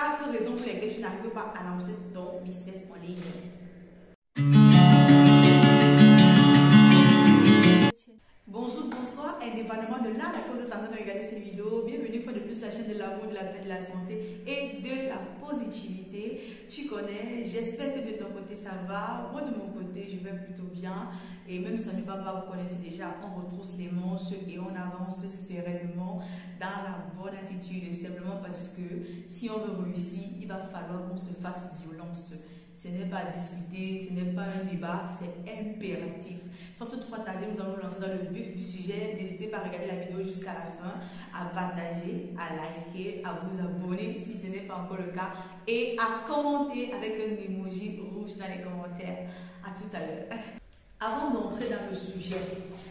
4 raisons pour lesquelles tu n'arrives pas à lancer ton business en ligne. Bonjour, bonsoir, indépendamment de là, la cause est en train de regarder cette vidéo. Bienvenue une fois de plus sur la chaîne de l'amour, de la paix, de la santé et de la positivité. Tu connais, j'espère que de ton côté ça va. Moi de mon côté, je vais plutôt bien. Et même si ça ne va pas, vous connaissez déjà, on retrousse les manches et on avance sereinement dans la bonne attitude. Et simplement parce que si on veut réussir, il va falloir qu'on se fasse violence. Ce n'est pas à discuter, ce n'est pas un débat, c'est impératif. Sans toutefois tarder, nous allons nous lancer dans le vif du sujet. N'hésitez pas à regarder la vidéo jusqu'à la fin, à partager, à liker, à vous abonner si ce n'est pas encore le cas et à commenter avec un emoji rouge dans les commentaires. À tout à l'heure. Avant d'entrer dans le sujet,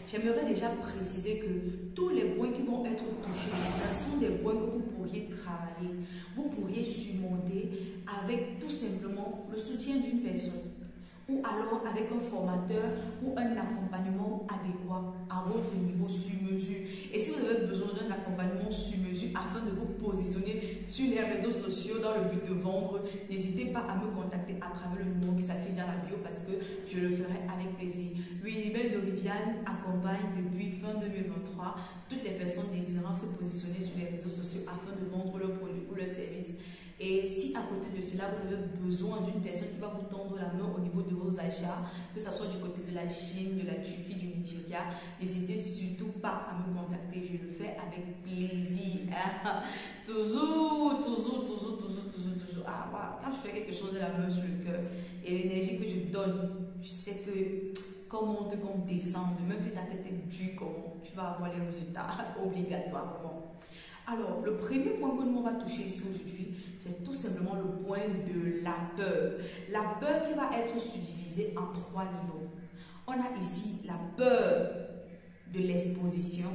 j'aimerais déjà préciser que tous les points qui vont être touchés, ce sont des points que vous pourriez travailler, vous pourriez surmonter avec tout simplement le soutien d'une personne ou alors avec un formateur ou un accompagnement adéquat à votre niveau sur mesure. Et si vous avez besoin d'un accompagnement sur mesure afin de vous positionner sur les réseaux sociaux dans le but de vendre, n'hésitez pas à me contacter à travers le numéro qui s'affiche dans la bio parce que je le ferai avec plaisir. L'univers de Riviane accompagne depuis fin 2023 toutes les personnes désirant se positionner sur les réseaux sociaux afin de vendre leurs produits ou leurs services. Et si à côté de cela, vous avez besoin d'une personne qui va vous tendre la main au niveau de vos achats, que ce soit du côté de la Chine, de la Turquie, du Nigeria, n'hésitez surtout pas à me contacter. Je le fais avec plaisir. Toujours. Ah, wow. Quand je fais quelque chose de la main sur le cœur et l'énergie que je donne, je sais que comme monte, comme descend, même si ta tête est dure, tu vas avoir les résultats obligatoirement. Alors, le premier point que nous on va toucher ici aujourd'hui, c'est tout simplement le point de la peur. La peur qui va être subdivisée en 3 niveaux. On a ici la peur de l'exposition,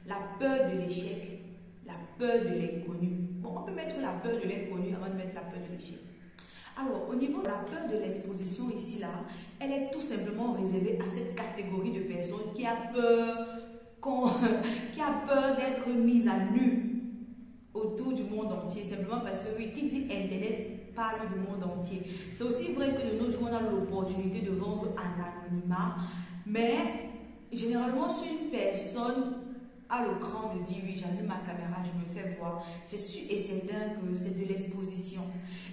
la peur de l'échec, la peur de l'inconnu. Bon, on peut mettre la peur de l'inconnu avant de mettre la peur de l'échec. Alors, au niveau de la peur de l'exposition ici, là, elle est tout simplement réservée à cette catégorie de personnes qui a peur d'être mise à nu autour du monde entier, simplement parce que oui, qui dit Internet parle du monde entier. C'est aussi vrai que de nos jours, on a l'opportunité de vendre en anonymat, mais généralement, si une personne a le cran de dire oui, j'allume ma caméra, je me fais voir, c'est sûr et certain que c'est de l'exposition.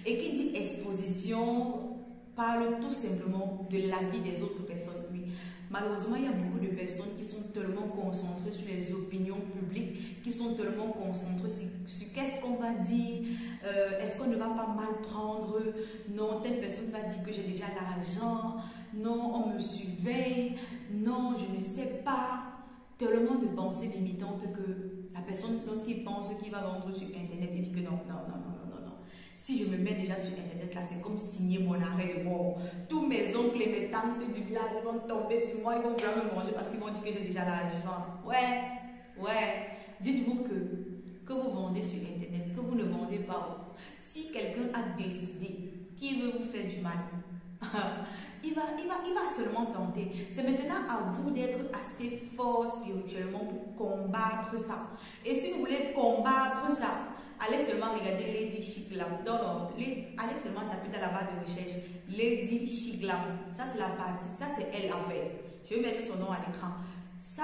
Et qui dit exposition parle tout simplement de la vie des autres personnes. Oui. Malheureusement, il y a beaucoup de personnes qui sont tellement concentrées sur les opinions publiques, qui sont tellement concentrées sur qu'est-ce qu'on va dire, est-ce qu'on ne va pas mal prendre, non, telle personne va dire que j'ai déjà l'argent, non, on me surveille, non, je ne sais pas. Tellement de pensées limitantes que la personne, lorsqu'il pense qu'il va vendre sur Internet, il dit que non. Si je me mets déjà sur Internet, là, c'est comme signer mon arrêt de mort. Tous mes oncles et mes tantes du village vont tomber sur moi, ils vont vouloir me manger parce qu'ils vont dire que j'ai déjà l'argent. Ouais. Dites-vous que vous vendez sur Internet, que vous ne vendez pas. Si quelqu'un a décidé qu'il veut vous faire du mal, il va seulement tenter. C'est maintenant à vous d'être assez fort spirituellement pour combattre ça. Et si vous voulez combattre ça, allez seulement regarder Lady Chiclam. Allez seulement taper dans la barre de recherche Lady Chiclam. Ça, c'est la partie. Ça, c'est elle en fait. Je vais mettre son nom à l'écran. Ça,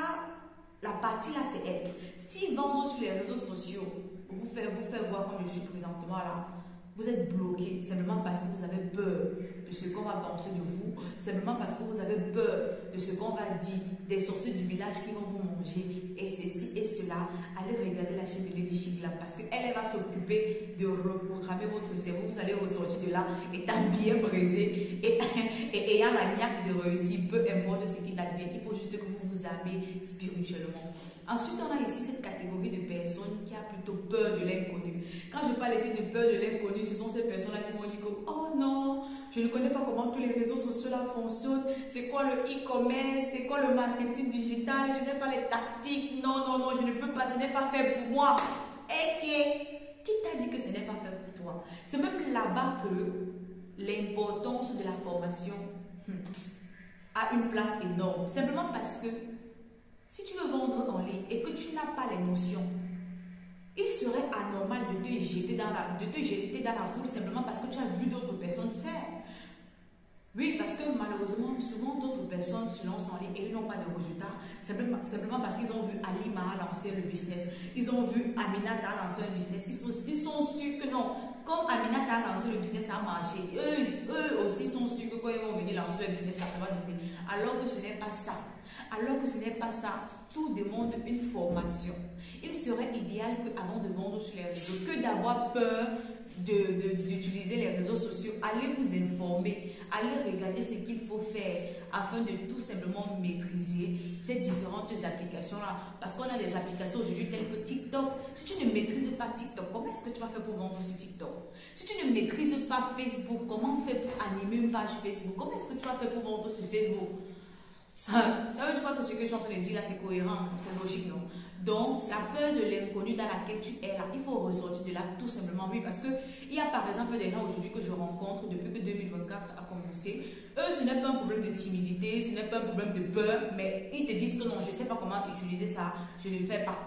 la partie là, c'est elle. Si vendre sur les réseaux sociaux vous fait voir comme je suis présentement là, vous êtes bloqué simplement parce que vous avez peur de ce qu'on va penser de vous, simplement parce que vous avez peur de ce qu'on va dire des sorciers du village qui vont vous manger et ceci et cela. Allez regarder la chaîne de Lady Chiclam parce qu'elle va s'occuper de reprogrammer votre cerveau. Vous allez ressortir de là étant bien brisé et ayant la niaque de réussir, peu importe ce qu'il advient. Il faut juste que vous vous armez spirituellement. Ensuite, on a ici cette catégorie de personnes qui a plutôt peur de l'inconnu. Quand je parle ici de peur de l'inconnu, ce sont ces personnes-là qui vont dire que oh non, je ne connais pas comment tous les réseaux sociaux là fonctionnent. C'est quoi le e-commerce? C'est quoi le marketing digital? Je n'ai pas les tactiques. Non, je ne peux pas. Ce n'est pas fait pour moi. Et qui t'a dit que ce n'est pas fait pour toi? C'est même là-bas que l'importance de la formation a une place énorme. Simplement parce que si tu veux vendre en ligne et que tu n'as pas les notions, Il serait anormal de te jeter dans la foule simplement parce que tu as vu d'autres personnes faire. Oui, parce que malheureusement, souvent d'autres personnes se lancent en ligne et ils n'ont pas de résultats, simplement parce qu'ils ont vu Alima lancer le business, ils ont vu Aminata lancer un business, ils sont sûrs que non, comme Aminata a lancé le business, ça a marché, eux aussi sont sûrs que quand ils vont venir lancer le business, ça va donner. Alors que ce n'est pas ça. Alors que ce n'est pas ça, tout demande une formation. Il serait idéal qu'avant de vendre sur les réseaux, que d'avoir peur d'utiliser les réseaux sociaux, allez vous informer, allez regarder ce qu'il faut faire afin de tout simplement maîtriser ces différentes applications-là. Parce qu'on a des applications aujourd'hui telles que TikTok. Si tu ne maîtrises pas TikTok, comment est-ce que tu vas faire pour vendre sur TikTok? Si tu ne maîtrises pas Facebook, comment faire pour animer une page Facebook? Comment est-ce que tu vas faire pour vendre sur Facebook? Tu vois que ce que je suis en train de dire là, c'est cohérent, c'est logique, non? Donc, la peur de l'inconnu dans laquelle tu es là, il faut ressortir de là tout simplement. Oui, parce qu'il y a par exemple des gens aujourd'hui que je rencontre depuis que 2024 a commencé. Eux, ce n'est pas un problème de timidité, ce n'est pas un problème de peur, mais ils te disent que non, je ne sais pas comment utiliser ça, je ne le fais pas.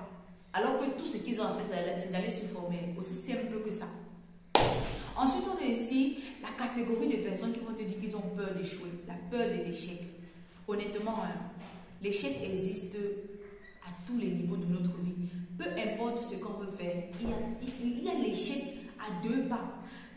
Alors que tout ce qu'ils ont à faire, c'est d'aller se former, aussi simple que ça. Ensuite, on a ici la catégorie de personnes qui vont te dire qu'ils ont peur d'échouer, la peur de l'échec. Honnêtement, l'échec existe à tous les niveaux de notre vie. Peu importe ce qu'on veut faire, il y a l'échec à 2 pas.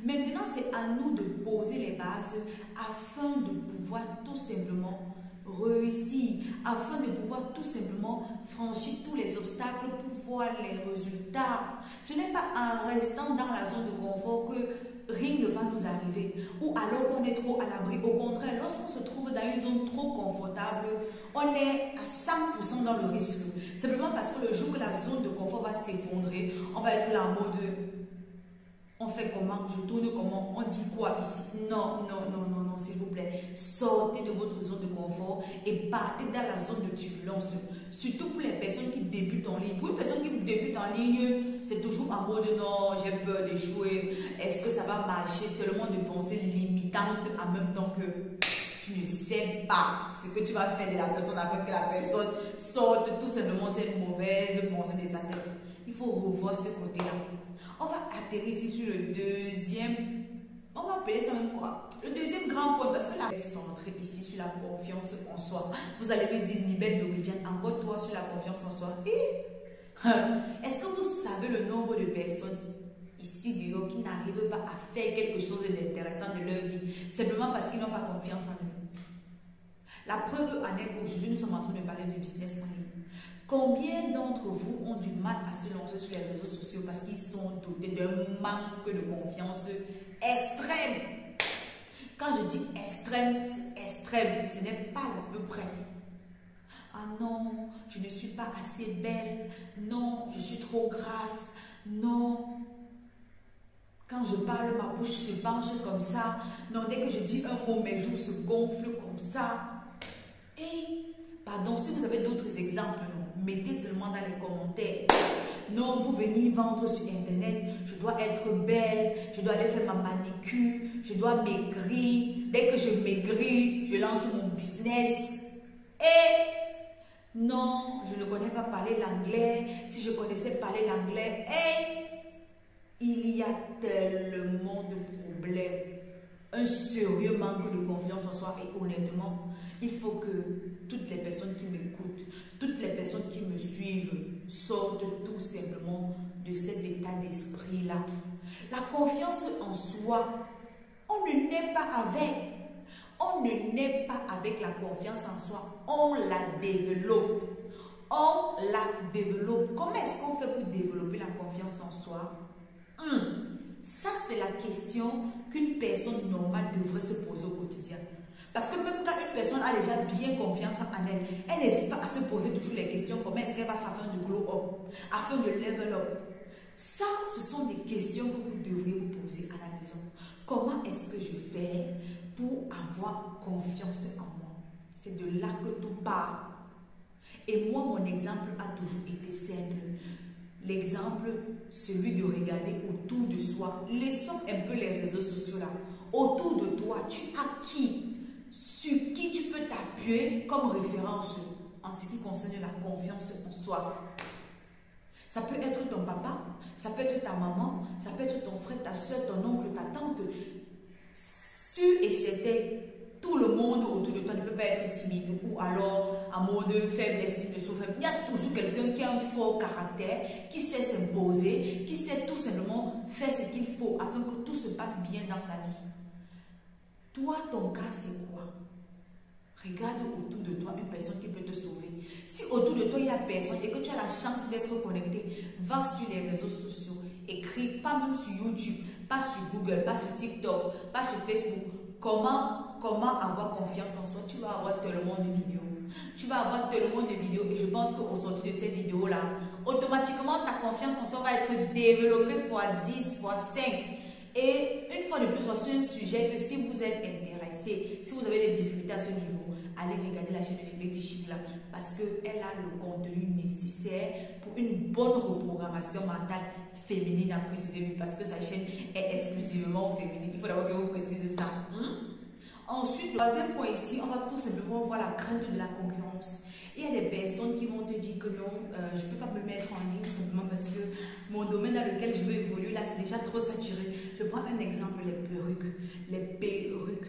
Maintenant, c'est à nous de poser les bases afin de pouvoir tout simplement réussir, afin de pouvoir tout simplement franchir tous les obstacles pour voir les résultats. Ce n'est pas en restant dans la zone de confort que rien ne va nous arriver, ou alors qu'on est trop à l'abri. Au contraire, lorsqu'on se trouve dans une zone trop confortable, on est à 100% dans le risque. Simplement parce que le jour où la zone de confort va s'effondrer, on va être là en mode on fait comment, je tourne comment, on dit quoi ici? Non, non, non, non, non, s'il vous plaît. Sortez de votre zone de confort et partez dans la zone de turbulence. Surtout pour les personnes qui débutent en ligne. Pour une personne qui débute en ligne, c'est toujours en mode non, j'ai peur d'échouer. Est-ce que ça va marcher? Tellement de pensées limitantes en même temps que tu ne sais pas ce que tu vas faire de la personne afin que la personne sorte tout simplement cette mauvaise pensée de sa tête. Il faut revoir ce côté-là. On va atterrir ici sur le deuxième, on va appeler ça même quoi? Le deuxième grand point, parce que là, centré ici sur la confiance en soi. Vous allez me dire, Nibel de Riviane, encore toi sur la confiance en soi. Est-ce que vous savez le nombre de personnes ici dehors qui n'arrivent pas à faire quelque chose d'intéressant de leur vie, simplement parce qu'ils n'ont pas confiance en eux? La preuve en est qu'aujourd'hui, nous sommes en train de parler du business en ligne. Combien d'entre vous ont du mal à se lancer sur les réseaux sociaux parce qu'ils sont dotés d'un manque de confiance extrême? Quand je dis extrême, c'est extrême. Ce n'est pas à peu près. Ah non, je ne suis pas assez belle. Non, je suis trop grasse. Non. Quand je parle, ma bouche se penche comme ça. Non, dès que je dis un mot, mes joues se gonflent comme ça. Et, pardon, si vous avez d'autres exemples, mettez seulement dans les commentaires. Non, pour venir vendre sur Internet, je dois être belle, je dois aller faire ma manicure, je dois maigrir. Dès que je maigris, je lance mon business. Et non, je ne connais pas parler l'anglais. Si je connaissais parler l'anglais, il y a tellement de problèmes. Un sérieux manque de confiance en soi. Et honnêtement, il faut que toutes les personnes qui m'écoutent, toutes les personnes qui me suivent sortent tout simplement de cet état d'esprit-là. La confiance en soi, on ne naît pas avec. On ne naît pas avec la confiance en soi. On la développe. On la développe. Comment est-ce qu'on fait pour développer la confiance en soi? Ça, c'est la question qu'une personne normale devrait se poser au quotidien. Parce que même quand une personne a déjà bien confiance en elle, elle n'hésite pas à se poser toujours les questions. Comment est-ce qu'elle va faire afin de glow up, afin de level up? Ça, ce sont des questions que vous devriez vous poser à la maison. Comment est-ce que je fais pour avoir confiance en moi? C'est de là que tout part. Et moi, mon exemple a toujours été simple. L'exemple, celui de regarder autour de soi. Laissons un peu les réseaux sociaux là. Autour de toi, tu as qui? Sur qui tu peux t'appuyer comme référence en ce qui concerne la confiance en soi. Ça peut être ton papa, ça peut être ta maman, ça peut être ton frère, ta soeur, ton oncle, ta tante. Sûr et certain, tout le monde autour de toi ne peut pas être timide ou alors en mode faible estime de soi. Il y a toujours quelqu'un qui a un fort caractère, qui sait s'imposer, qui sait tout simplement faire ce qu'il faut afin que tout se passe bien dans sa vie. Toi, ton cas, c'est quoi? Regarde autour de toi une personne qui peut te sauver. Si autour de toi il n'y a personne et que tu as la chance d'être connecté, va sur les réseaux sociaux, écris, pas même sur YouTube, pas sur Google, pas sur TikTok, pas sur Facebook. Comment avoir confiance en soi? Tu vas avoir tellement de vidéos. Tu vas avoir tellement de vidéos et je pense qu'au sortir de ces vidéos-là, automatiquement ta confiance en soi va être développée fois 10, fois 5. Et une fois de plus, c'est un sujet que si vous êtes intéressé, si vous avez des difficultés à ce niveau, allez regarder la chaîne de Filet Chicla parce qu'elle a le contenu nécessaire pour une bonne reprogrammation mentale féminine à préciser, parce que sa chaîne est exclusivement féminine. Il faut d'abord que vous précisez ça. Ensuite, le troisième point ici, on va tout simplement voir la crainte de la concurrence. Il y a des personnes qui vont te dire que non, je ne peux pas me mettre en ligne simplement parce que mon domaine dans lequel je veux évoluer, là, c'est déjà trop saturé. Je prends un exemple, les perruques. Les perruques.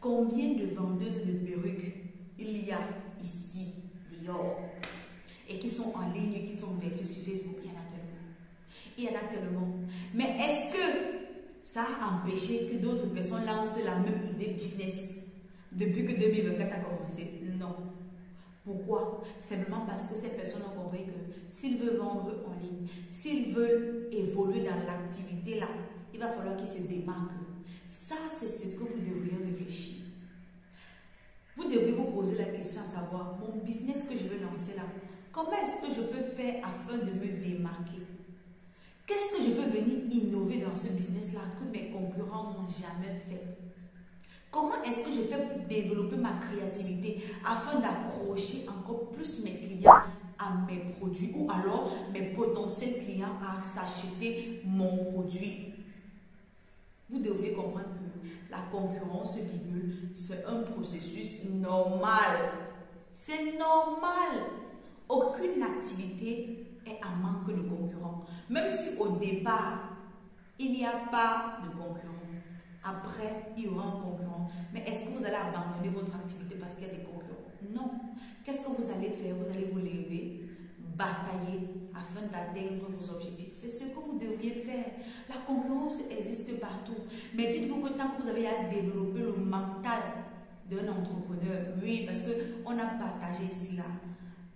Combien de vendeuses de perruques il y a ici, dehors, et qui sont en ligne, qui sont versées sur Facebook? Il y en a tellement. Il y en a tellement. Mais est-ce que ça a empêché que d'autres personnes lancent la même idée business depuis que 2024 a commencé? Non. Pourquoi? Simplement parce que ces personnes ont compris que s'ils veulent vendre en ligne, s'ils veulent évoluer dans l'activité là, il va falloir qu'ils se démarquent. Ça, c'est ce que vous devriez réfléchir. Vous devriez vous poser la question à savoir, mon business que je veux lancer là, comment est-ce que je peux faire afin de me démarquer? Qu'est-ce que je peux venir innover dans ce business-là que mes concurrents n'ont jamais fait? Comment est-ce que je fais pour développer ma créativité afin d'accrocher encore plus mes clients à mes produits ou alors mes potentiels clients à s'acheter mon produit? Vous devriez comprendre que la concurrence bidule, c'est un processus normal. C'est normal. Aucune activité est en manque de concurrents. Même si au départ, il n'y a pas de concurrents. Après, il y aura un concurrent. Mais est-ce que vous allez abandonner votre activité parce qu'il y a des concurrents? Non. Qu'est-ce que vous allez faire? Vous allez vous lever, batailler afin d'atteindre vos objectifs. C'est ce que vous devriez faire. La concurrence existe partout. Mais dites-vous que tant que vous avez à développer le mental d'un entrepreneur, oui, parce qu'on a partagé ici là,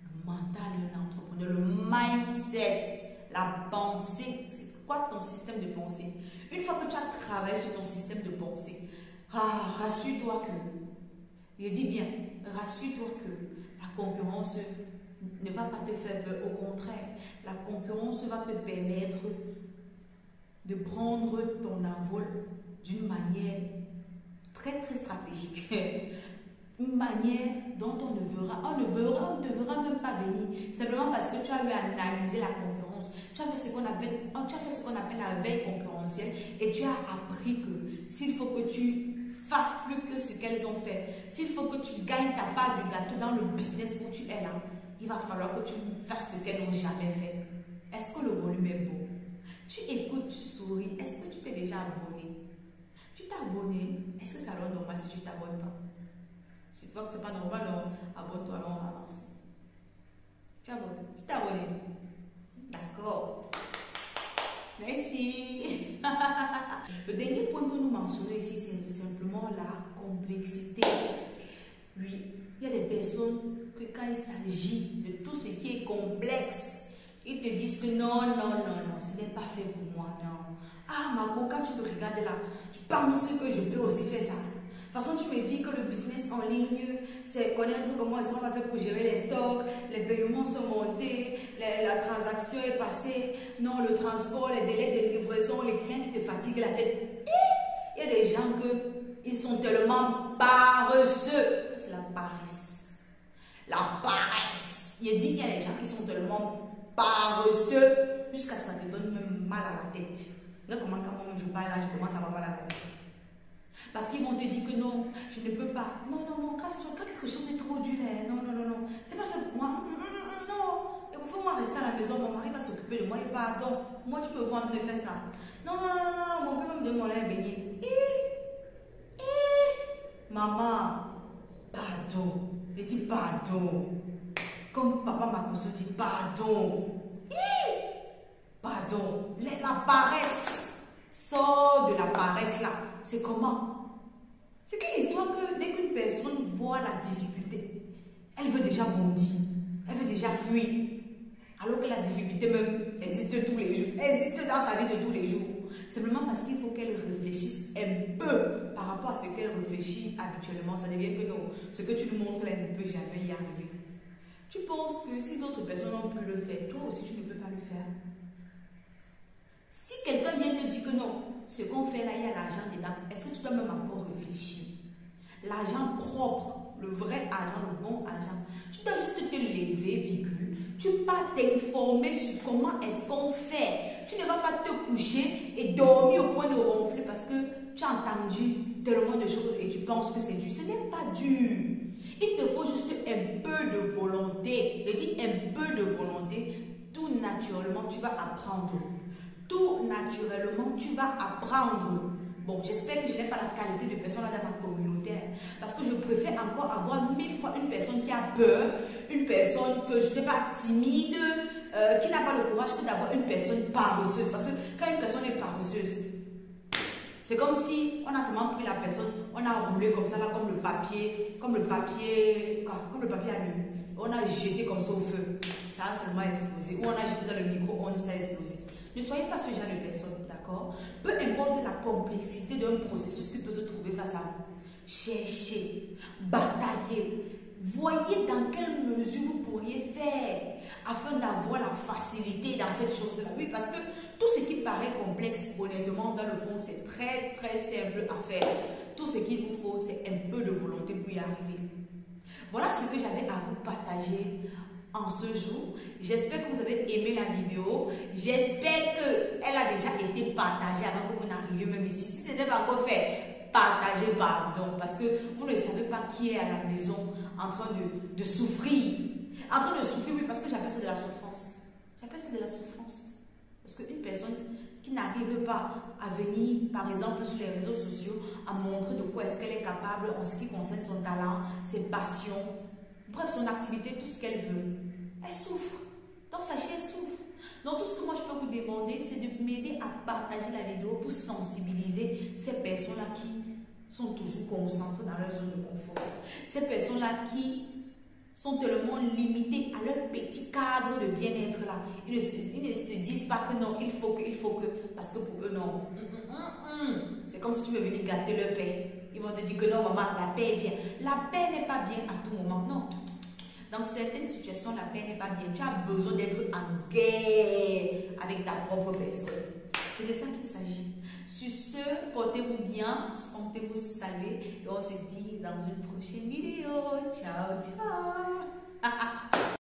le mental d'un entrepreneur, le mindset, la pensée. C'est quoi ton système de pensée? Une fois que tu as travaillé sur ton système de pensée, rassure-toi que, je dis bien, rassure-toi que la concurrence ne va pas te faire peur. Au contraire, la concurrence va te permettre de prendre ton envol d'une manière très très stratégique. Une manière dont on ne te verra même pas venir. Simplement parce que tu as eu à analyser la concurrence. Tu as fait ce qu'on appelle la veille concurrentielle et tu as appris que s'il faut que tu fasses plus que ce qu'elles ont fait, s'il faut que tu gagnes ta part du gâteau dans le business où tu es là, il va falloir que tu fasses ce qu'elles n'ont jamais fait. Est-ce que le volume est beau? Tu écoutes, tu souris. Est-ce que tu t'es déjà abonné? Tu t'es abonné? Est-ce que ça rend normal si tu ne t'abonnes pas? Si tu vois que ce n'est pas normal, abonne-toi, on va avancer. Tu t'es abonné? D'accord. Merci. Le dernier point que nous mentionnons ici, c'est simplement la complexité. Oui, il y a des personnes que quand il s'agit de tout ce qui est complexe, ils te disent que non, ce n'est pas fait pour moi, non. Ah, Marco, quand tu me regardes là, tu penses que je peux aussi faire ça. De toute façon, tu me dis que le business en ligne, c'est connaître comment est-ce qu'on va faire pour gérer les stocks, les paiements sont montés, la transaction est passée, non, le transport, les délais de livraison, les clients qui te fatiguent la tête. Il y a des gens ils sont tellement paresseux. Ça, c'est la paresse. La paresse. Il dit qu'il y a des gens qui sont tellement paresseux jusqu'à ce que ça te donne même mal à la tête. Là, comment quand je parle là, je commence à avoir mal à la tête. Parce qu'ils vont te dire que non, je ne peux pas. Non, quand quelque chose est trop dur, non. C'est pas fait pour moi. Non, et pour moi, va rester à la maison, mon mari va s'occuper de moi et pardon. Moi, tu peux voir de faire ça. Non, non, non, non, mon père va me donner mon lait béni. Maman, pardon. Il dit pardon. Comme papa Makoso dit pardon. Pardon. La paresse. Sors de la paresse là. C'est comment? C'est qu'une histoire que dès qu'une personne voit la difficulté, elle veut déjà bondir. Elle veut déjà fuir. Alors que la difficulté même existe tous les jours. Elle existe dans sa vie de tous les jours. Simplement parce qu'il faut qu'elle réfléchisse un peu par rapport à ce qu'elle réfléchit habituellement. Ça devient que non, ce que tu nous montres là, elle ne peut jamais y arriver. Tu penses que si d'autres personnes ont pu le faire, toi aussi tu ne peux pas le faire? Si quelqu'un vient te dire que non, ce qu'on fait là, il y a l'argent dedans, est-ce que tu dois même encore réfléchir? L'argent propre, le vrai argent, le bon argent, tu dois juste te lever, virgule. Tu pars t'informer sur comment est-ce qu'on fait. Tu ne vas pas te coucher et dormir au point de ronfler parce que tu as entendu tellement de choses et tu penses que c'est dur. Ce n'est pas dur. Il te faut juste un peu de volonté. Je dis un peu de volonté. Tout naturellement, tu vas apprendre. Tout naturellement, tu vas apprendre. Bon, j'espère que je n'ai pas la qualité de personne dans ma communauté. Parce que je préfère encore avoir 1000 fois une personne qui a peur, une personne que je ne sais pas, timide, qui n'a pas le courage que d'avoir une personne paresseuse. Parce que quand une personne est paresseuse, c'est comme si on a seulement pris la personne, on a roulé comme ça, là, comme le papier à lui. On a jeté comme ça au feu. Ça a seulement explosé. Ou on a jeté dans le micro-ondes, ça a explosé. Ne soyez pas ce genre de personne, d'accord? Peu importe la complexité d'un processus qui peut se trouver face à vous. Cherchez, bataillez, voyez dans quelle mesure vous pourriez faire afin d'avoir la facilité dans cette chose-là. Oui, parce que tout ce qui paraît complexe, honnêtement, dans le fond, c'est très, très simple à faire. Tout ce qu'il vous faut, c'est un peu de volonté pour y arriver. Voilà ce que j'avais à vous partager en ce jour. J'espère que vous avez aimé la vidéo. J'espère qu'elle a déjà été partagée avant que vous n'arriviez même ici. Si ce n'est pas encore fait, partagez, pardon. Parce que vous ne savez pas qui est à la maison en train de souffrir. En train de souffrir, oui, parce que j'appelle ça de la souffrance. J'appelle ça de la souffrance. Parce qu'une personne qui n'arrive pas à venir, par exemple, sur les réseaux sociaux, à montrer de quoi est-ce qu'elle est capable en ce qui concerne son talent, ses passions, bref, son activité, tout ce qu'elle veut, elle souffre. Donc, sachez, elle souffre. Donc, tout ce que moi, je peux vous demander, c'est de m'aider à partager la vidéo pour sensibiliser ces personnes-là qui sont toujours concentrées dans leur zone de confort. Ces personnes-là qui sont tellement limitées à leur petit cadre de bien-être là. Ils ne se disent pas que non, il faut que, parce que pour eux, non. C'est comme si tu veux venir gâter leur paix. Ils vont te dire que non, maman, la paix est bien. La paix n'est pas bien à tout moment, non. Dans certaines situations, la paix n'est pas bien. Tu as besoin d'être en guerre avec ta propre personne. C'est de ça qu'il s'agit. Sur ce, portez-vous bien, sentez-vous salués. Et on se dit dans une prochaine vidéo. Ciao, ciao.